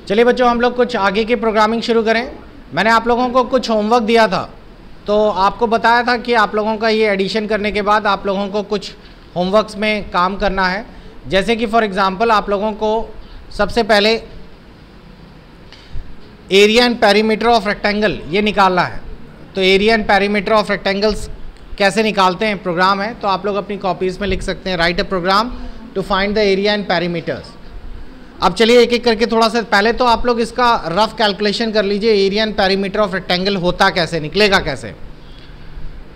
चलिए बच्चों, हम लोग कुछ आगे की प्रोग्रामिंग शुरू करें। मैंने आप लोगों को कुछ होमवर्क दिया था, तो आपको बताया था कि आप लोगों का ये एडिशन करने के बाद आप लोगों को कुछ होमवर्क्स में काम करना है। जैसे कि फॉर एग्जांपल आप लोगों को सबसे पहले area and perimeter of rectangle ये निकालना है। तो area and perimeter of rectangles कैसे निकालते हैं, प्रोग्राम है, तो आप लोग अपनी कॉपीज़ में लिख सकते हैं, write a program to find the area and perimeters. अब चलिए एक एक करके थोड़ा सा, पहले तो आप लोग इसका रफ कैलकुलेशन कर लीजिए, area and perimeter of rectangle होता कैसे, निकलेगा कैसे।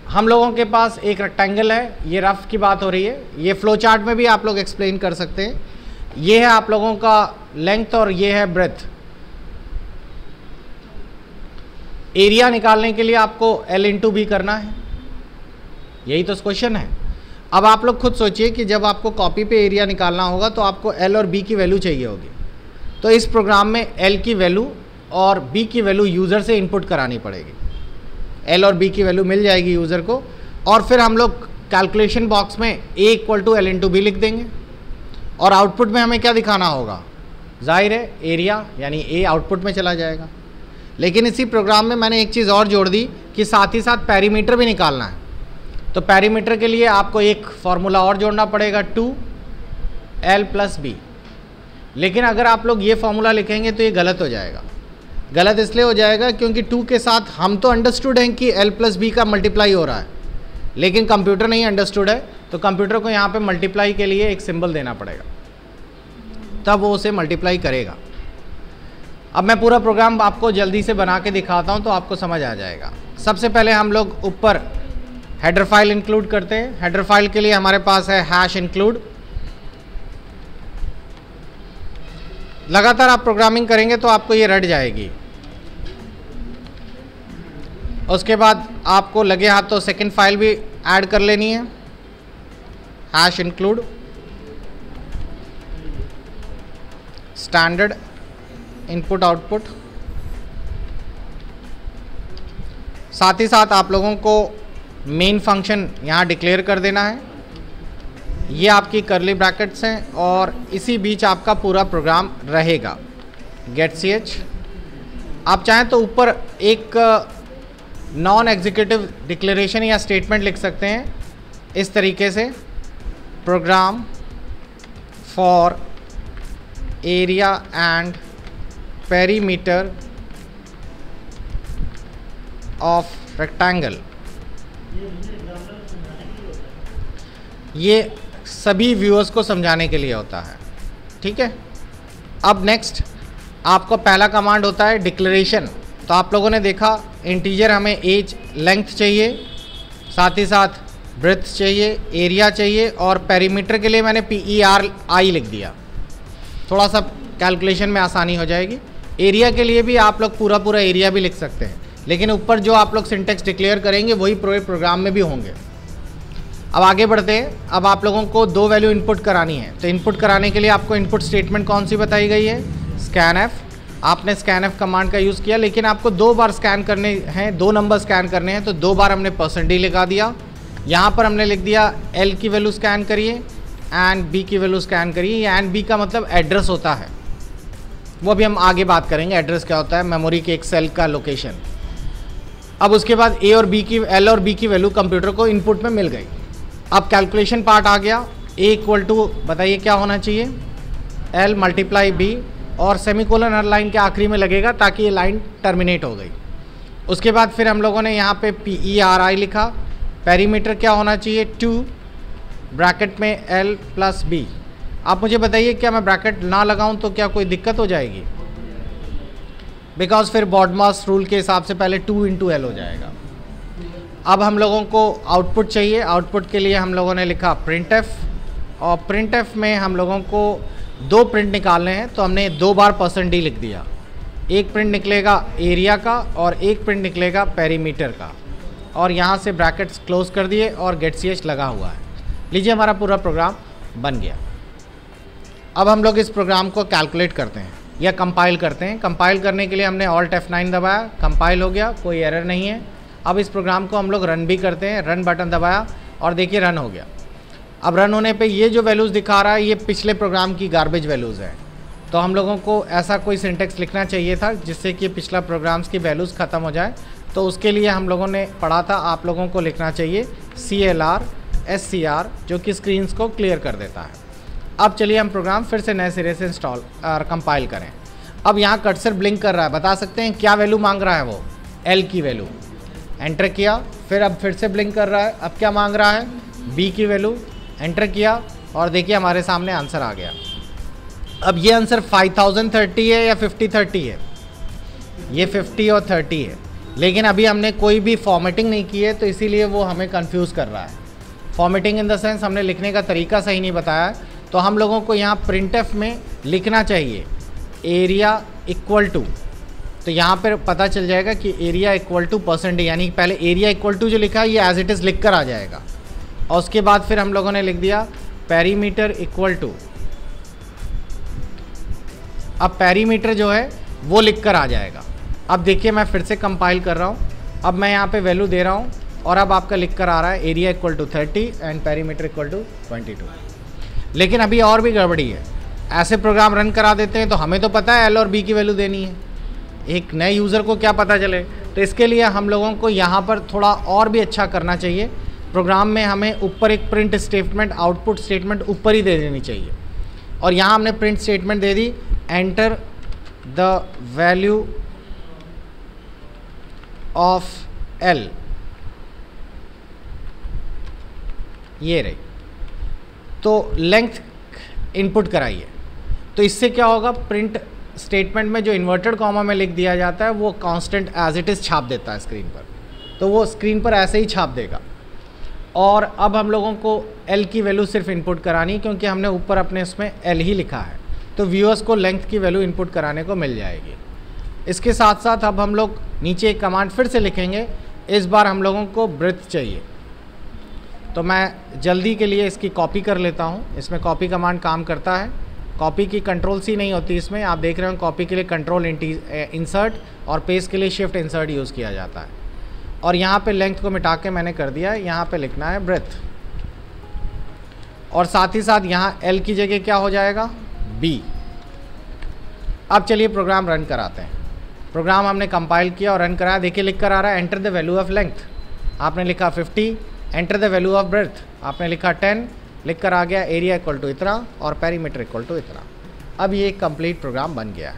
हम लोगों के पास एक रेक्टेंगल है, ये रफ की बात हो रही है, ये फ्लो चार्ट में भी आप लोग एक्सप्लेन कर सकते हैं। ये है आप लोगों का लेंथ और ये है ब्रेथ। एरिया निकालने के लिए आपको L इंटू बी करना है, यही तो क्वेश्चन है। अब आप लोग खुद सोचिए कि जब आपको कॉपी पे एरिया निकालना होगा तो आपको L और B की वैल्यू चाहिए होगी। तो इस प्रोग्राम में L की वैल्यू और B की वैल्यू यूज़र से इनपुट करानी पड़ेगी। L और B की वैल्यू मिल जाएगी यूज़र को, और फिर हम लोग कैलकुलेशन बॉक्स में A equal to L into B लिख देंगे, और आउटपुट में हमें क्या दिखाना होगा, जाहिर है एरिया, यानी A आउटपुट में चला जाएगा। लेकिन इसी प्रोग्राम में मैंने एक चीज़ और जोड़ दी कि साथ ही साथ पेरीमीटर भी निकालना है। तो पेरीमीटर के लिए आपको एक फार्मूला और जोड़ना पड़ेगा, 2L प्लस बी। लेकिन अगर आप लोग ये फार्मूला लिखेंगे तो ये गलत हो जाएगा। गलत इसलिए हो जाएगा क्योंकि 2 के साथ हम तो अंडरस्टूड हैं कि L प्लस बी का मल्टीप्लाई हो रहा है, लेकिन कंप्यूटर नहीं अंडरस्टूड है, तो कंप्यूटर को यहाँ पे मल्टीप्लाई के लिए एक सिंबल देना पड़ेगा, तब वो उसे मल्टीप्लाई करेगा। अब मैं पूरा प्रोग्राम आपको जल्दी से बना के दिखाता हूँ तो आपको समझ आ जाएगा। सबसे पहले हम लोग ऊपर हेडर फाइल इंक्लूड करते हैं। हेडर फाइल के लिए हमारे पास है हैश इंक्लूड। लगातार आप प्रोग्रामिंग करेंगे तो आपको ये रट जाएगी। उसके बाद आपको लगे हाथ तो सेकंड फाइल भी ऐड कर लेनी है, hash include standard input output. साथ ही साथ आप लोगों को मेन फंक्शन यहाँ डिक्लेयर कर देना है। ये आपकी करली ब्रैकेट्स हैं और इसी बीच आपका पूरा प्रोग्राम रहेगा। Get ch। आप चाहें तो ऊपर एक नॉन एग्जीक्यूटिव डिक्लेरेशन या स्टेटमेंट लिख सकते हैं इस तरीके से, program for area and perimeter of rectangle. ये सभी व्यूअर्स को समझाने के लिए होता है, ठीक है। अब नेक्स्ट आपको पहला कमांड होता है डिक्लेरेशन। तो आप लोगों ने देखा इंटीजर हमें एज लेंथ चाहिए, साथ ही साथ ब्रेथ चाहिए, एरिया चाहिए, और पेरीमीटर के लिए मैंने PERI लिख दिया, थोड़ा सा कैलकुलेशन में आसानी हो जाएगी। एरिया के लिए भी आप लोग पूरा पूरा एरिया भी लिख सकते हैं, लेकिन ऊपर जो आप लोग सिंटेक्स डिक्लेयर करेंगे वही पूरे प्रोग्राम में भी होंगे। अब आगे बढ़ते हैं। अब आप लोगों को 2 वैल्यू इनपुट करानी है, तो इनपुट कराने के लिए आपको इनपुट स्टेटमेंट कौन सी बताई गई है, scanf। आपने scanf कमांड का यूज़ किया, लेकिन आपको 2 बार स्कैन करने हैं, 2 नंबर स्कैन करने हैं, तो 2 बार हमने %d लगा दिया। यहाँ पर हमने लिख दिया L की वैल्यू स्कैन करिए एंड B की वैल्यू स्कैन करिए। एंड B का मतलब एड्रेस होता है, वो भी हम आगे बात करेंगे एड्रेस क्या होता है, मेमोरी के एक सेल का लोकेशन। अब उसके बाद L और B की वैल्यू कंप्यूटर को इनपुट में मिल गई। अब कैलकुलेशन पार्ट आ गया। A इक्वल टू बताइए क्या होना चाहिए, L मल्टीप्लाई B, और सेमीकोलन हर लाइन के आखिरी में लगेगा ताकि ये लाइन टर्मिनेट हो गई। उसके बाद फिर हम लोगों ने यहाँ पे PERI लिखा। पेरीमीटर क्या होना चाहिए, 2 ब्रैकेट में L प्लस B। आप मुझे बताइए क्या मैं ब्रैकेट ना लगाऊं तो क्या कोई दिक्कत हो जाएगी, बिकॉज फिर बॉडमास रूल के हिसाब से पहले 2 इंटू L हो जाएगा। अब हम लोगों को आउटपुट चाहिए। आउटपुट के लिए हम लोगों ने लिखा printf, और printf में हम लोगों को 2 प्रिंट निकालने हैं, तो हमने 2 बार %d लिख दिया। एक प्रिंट निकलेगा एरिया का और एक प्रिंट निकलेगा पेरीमीटर का, और यहाँ से ब्रैकेट्स क्लोज कर दिए और गेट ch लगा हुआ है। लीजिए हमारा पूरा प्रोग्राम बन गया। अब हम लोग इस प्रोग्राम को कैलकुलेट करते हैं या कंपाइल करते हैं। कंपाइल करने के लिए हमने Alt F9 दबाया, कंपाइल हो गया, कोई एरर नहीं है। अब इस प्रोग्राम को हम लोग रन भी करते हैं, रन बटन दबाया और देखिए रन हो गया। अब रन होने पे ये जो वैल्यूज़ दिखा रहा है ये पिछले प्रोग्राम की गार्बेज वैल्यूज़ हैं, तो हम लोगों को ऐसा कोई सिंटेक्स लिखना चाहिए था जिससे कि पिछला प्रोग्राम्स की वैल्यूज़ ख़त्म हो जाए। तो उसके लिए हम लोगों ने पढ़ा था, आप लोगों को लिखना चाहिए CLR SCR, जो कि स्क्रीन्स को क्लियर कर देता है। अब चलिए हम प्रोग्राम फिर से नए सिरे से इंस्टॉल और कंपाइल करें। अब यहाँ कर्सर ब्लिंक कर रहा है, बता सकते हैं क्या वैल्यू मांग रहा है वो? L की वैल्यू। एंटर किया, फिर अब फिर से ब्लिंक कर रहा है, अब क्या मांग रहा है? B की वैल्यू। एंटर किया और देखिए हमारे सामने आंसर आ गया। अब ये आंसर 5030 है या 5030 है? ये 50 और 30 है, लेकिन अभी हमने कोई भी फॉर्मेटिंग नहीं की है, तो इसीलिए वो हमें कंफ्यूज कर रहा है। फॉर्मेटिंग इन द सेंस हमने लिखने का तरीका सही नहीं बताया है। तो हम लोगों को यहाँ printf में लिखना चाहिए एरिया इक्वल टू, तो यहाँ पर पता चल जाएगा कि एरिया इक्वल टू %, यानी पहले एरिया इक्वल टू जो लिखा है ये एज इट इज़ लिख कर आ जाएगा। और उसके बाद फिर हम लोगों ने लिख दिया पेरीमीटर इक्वल टू। अब पेरीमीटर जो है वो लिख कर आ जाएगा। अब देखिए मैं फिर से कंपाइल कर रहा हूँ, अब मैं यहाँ पे वैल्यू दे रहा हूँ और अब आपका लिख कर आ रहा है area equal to 30 and perimeter equal to 22। लेकिन अभी और भी गड़बड़ी है, ऐसे प्रोग्राम रन करा देते हैं तो हमें तो पता है L और B की वैल्यू देनी है, एक नए यूज़र को क्या पता चले। तो इसके लिए हम लोगों को यहाँ पर थोड़ा और भी अच्छा करना चाहिए। प्रोग्राम में हमें ऊपर एक प्रिंट स्टेटमेंट, आउटपुट स्टेटमेंट ऊपर ही दे देनी चाहिए। और यहाँ हमने print statement they the, enter the value of L, ये रही। तो लेंथ इनपुट कराइए। तो इससे क्या होगा, प्रिंट स्टेटमेंट में जो इन्वर्टेड कॉमा में लिख दिया जाता है वो कांस्टेंट एज इट इज़ छाप देता है स्क्रीन पर, तो वो स्क्रीन पर ऐसे ही छाप देगा। और अब हम लोगों को L की वैल्यू सिर्फ इनपुट करानी, क्योंकि हमने ऊपर अपने उसमें L ही लिखा है, तो व्यूअर्स को लेंथ की वैल्यू इनपुट कराने को मिल जाएगी। इसके साथ साथ अब हम लोग नीचे एक कमांड फिर से लिखेंगे, इस बार हम लोगों को ब्रेथ चाहिए। तो मैं जल्दी के लिए इसकी कॉपी कर लेता हूँ, इसमें कॉपी कमांड काम करता है। कॉपी की कंट्रोल C नहीं होती इसमें, आप देख रहे हो कॉपी के लिए कंट्रोल इंसर्ट और पेस्ट के लिए शिफ्ट इंसर्ट यूज़ किया जाता है। और यहाँ पे लेंथ को मिटा के मैंने कर दिया, यहाँ पे लिखना है ब्रेथ, और साथ ही साथ यहाँ L की जगह क्या हो जाएगा, B। अब चलिए प्रोग्राम रन कराते हैं। प्रोग्राम हमने कंपाइल किया और रन कराया, देखिए लिख कर आ रहा है enter the value of length, आपने लिखा 50, enter the value of breadth, आपने लिखा 10, लिख कर आ गया एरिया इक्वल टू इतना और पेरीमीटर इक्वल टू इतना। अब ये एक कंप्लीट प्रोग्राम बन गया है।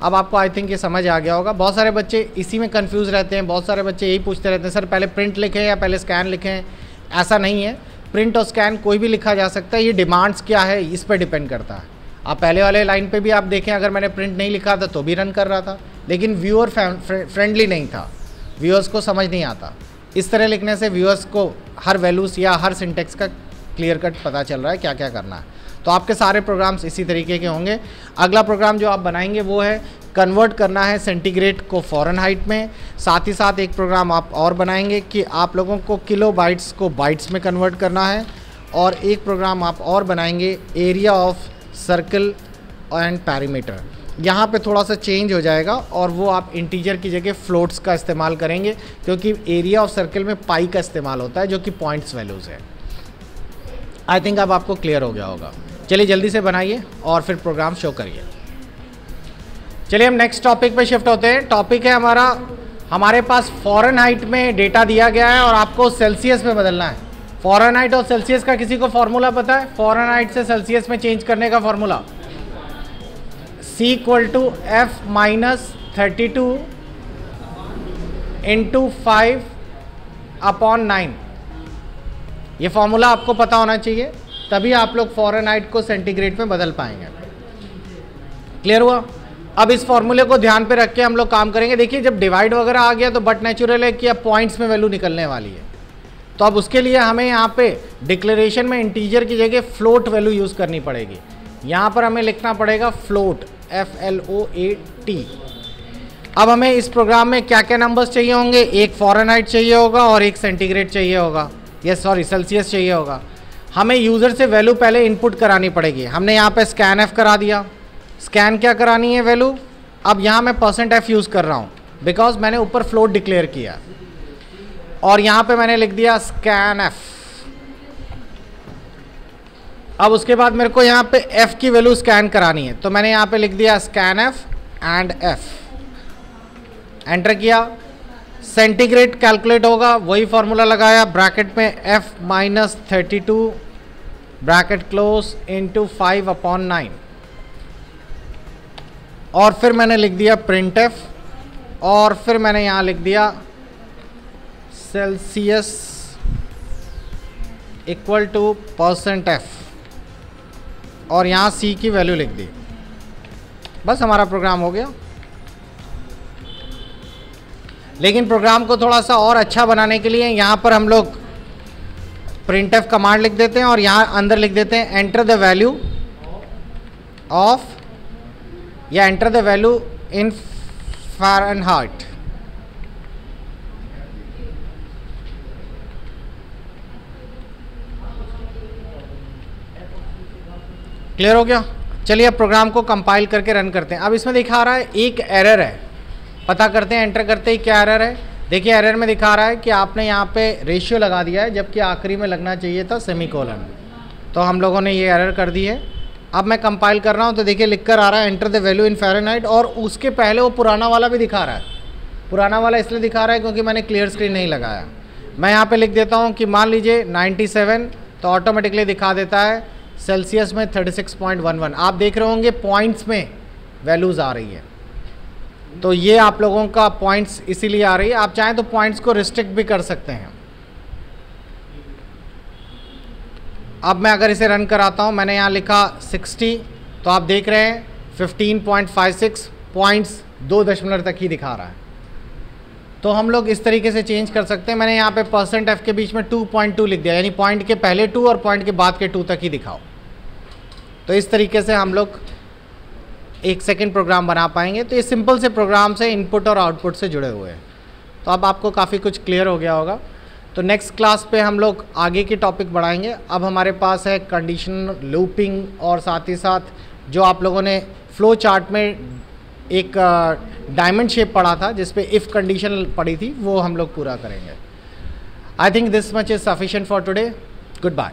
अब आपको आई थिंक ये समझ आ गया होगा। बहुत सारे बच्चे इसी में कंफ्यूज रहते हैं, बहुत सारे बच्चे यही पूछते रहते हैं सर पहले प्रिंट लिखें या पहले स्कैन लिखें। ऐसा नहीं है, प्रिंट और स्कैन कोई भी लिखा जा सकता है, ये डिमांड्स क्या है इस पर डिपेंड करता है। आप पहले वाले लाइन पे भी आप देखें, अगर मैंने प्रिंट नहीं लिखा था तो भी रन कर रहा था, लेकिन व्यूअर फ्रेंडली नहीं था, व्यूअर्स को समझ नहीं आता। इस तरह लिखने से व्यूअर्स को हर वैल्यूज़ या हर सिंटेक्स का क्लियर कट पता चल रहा है क्या क्या करना है। तो आपके सारे प्रोग्राम्स इसी तरीके के होंगे। अगला प्रोग्राम जो आप बनाएंगे वो है कन्वर्ट करना है सेंटीग्रेड को फ़ारेनहाइट में। साथ ही साथ एक प्रोग्राम आप और बनाएंगे कि आप लोगों को किलो बाइट्स को बाइट्स में कन्वर्ट करना है। और एक प्रोग्राम आप और बनाएंगे area of circle and perimeter. यहाँ पे थोड़ा सा चेंज हो जाएगा और वो आप इंटीजर की जगह फ्लोट्स का इस्तेमाल करेंगे, क्योंकि एरिया ऑफ सर्कल में पाई का इस्तेमाल होता है जो कि पॉइंट्स वैल्यूज़ है। आई थिंक अब आपको क्लियर हो गया होगा। चलिए जल्दी से बनाइए और फिर प्रोग्राम शो करिए। चलिए हम नेक्स्ट टॉपिक पे शिफ्ट होते हैं। टॉपिक है हमारा, हमारे पास फ़ारेनहाइट में डेटा दिया गया है और आपको सेल्सियस में बदलना है। फ़ारेनहाइट और सेल्सियस का किसी को फॉर्मूला पता है? फ़ारेनहाइट से सेल्सियस में चेंज करने का फॉर्मूला C = F-32 × 5/9। ये फॉर्मूला आपको पता होना चाहिए, तभी आप लोग फ़ारेनहाइट को सेंटीग्रेड में बदल पाएंगे। क्लियर हुआ? अब इस फॉर्मूले को ध्यान पे रख के हम लोग काम करेंगे। देखिए जब डिवाइड वगैरह आ गया तो बट नेचुरल है कि अब पॉइंट्स में वैल्यू निकलने वाली है, तो अब उसके लिए हमें यहाँ पे डिक्लेरेशन में इंटीजर की जगह फ्लोट वैल्यू यूज़ करनी पड़ेगी। यहाँ पर हमें लिखना पड़ेगा फ्लोट, FLOAT। अब हमें इस प्रोग्राम में क्या क्या नंबर्स चाहिए होंगे, एक फ़ारेनहाइट चाहिए होगा और एक सेंटीग्रेड चाहिए होगा, सेल्सियस चाहिए होगा। हमें यूज़र से वैल्यू पहले इनपुट करानी पड़ेगी। हमने यहाँ पे स्कैन F करा दिया। स्कैन क्या करानी है वैल्यू, अब यहाँ मैं %F यूज़ कर रहा हूँ बिकॉज मैंने ऊपर फ्लोट डिक्लेयर किया, और यहाँ पे मैंने लिख दिया स्कैन F। अब उसके बाद मेरे को यहाँ पे f की वैल्यू स्कैन करानी है, तो मैंने यहाँ पे लिख दिया scan f and f, enter किया। सेंटीग्रेड कैलकुलेट होगा, वही फॉर्मूला लगाया, ब्रैकेट में f minus 32 bracket close into 5/9, और फिर मैंने लिख दिया प्रिंट f, और फिर मैंने यहाँ लिख दिया सेल्सियस इक्वल टू %f, और यहाँ c की वैल्यू लिख दी। बस हमारा प्रोग्राम हो गया। लेकिन प्रोग्राम को थोड़ा सा और अच्छा बनाने के लिए यहाँ पर हम लोग printf कमांड लिख देते हैं और यहाँ अंदर लिख देते हैं एंटर द वैल्यू ऑफ, या enter the value in Fahrenheit. Clear हो गया? चलिए अब प्रोग्राम को कंपाइल करके रन करते हैं। अब इसमें दिखा रहा है एक एरर है, पता करते हैं एंटर करते ही क्या एरर है। देखिए एरर में दिखा रहा है कि आपने यहाँ पे रेशियो लगा दिया है, जबकि आखिरी में लगना चाहिए था सेमीकोलन। तो हम लोगों ने ये एरर कर दी है। अब मैं कंपाइल कर रहा हूँ तो देखिए लिख कर आ रहा है enter the value in Fahrenheit, और उसके पहले वो पुराना वाला भी दिखा रहा है। पुराना वाला इसलिए दिखा रहा है क्योंकि मैंने क्लियर स्क्रीन नहीं लगाया। मैं यहाँ पर लिख देता हूँ कि मान लीजिए 97, तो ऑटोमेटिकली दिखा देता है सेल्सियस में 36.11। आप देख रहे होंगे पॉइंट्स में वैल्यूज़ आ रही है, तो ये आप लोगों का पॉइंट्स इसीलिए आ रही है। आप चाहें तो पॉइंट्स को रिस्ट्रिक्ट भी कर सकते हैं। अब मैं अगर इसे रन कराता हूँ, मैंने यहाँ लिखा 60, तो आप देख रहे हैं 15.56 पॉइंट्स 2 दशमलव तक ही दिखा रहा है। तो हम लोग इस तरीके से चेंज कर सकते हैं। मैंने यहाँ पे %f के बीच में 2.2 लिख दिया, यानी पॉइंट के पहले 2 और पॉइंट के बाद के 2 तक ही दिखाओ। तो इस तरीके से हम लोग एक सेकंड प्रोग्राम बना पाएंगे। तो ये सिंपल से प्रोग्राम से इनपुट और आउटपुट से जुड़े हुए हैं। तो अब आपको काफ़ी कुछ क्लियर हो गया होगा। तो नेक्स्ट क्लास पे हम लोग आगे की टॉपिक बढ़ाएंगे। अब हमारे पास है कंडीशन लूपिंग, और साथ ही साथ जो आप लोगों ने फ्लो चार्ट में एक डायमंड शेप पढ़ा था जिस पे इफ़ कंडीशन पड़ी थी, वो हम लोग पूरा करेंगे। I think this much is sufficient for today. Good bye.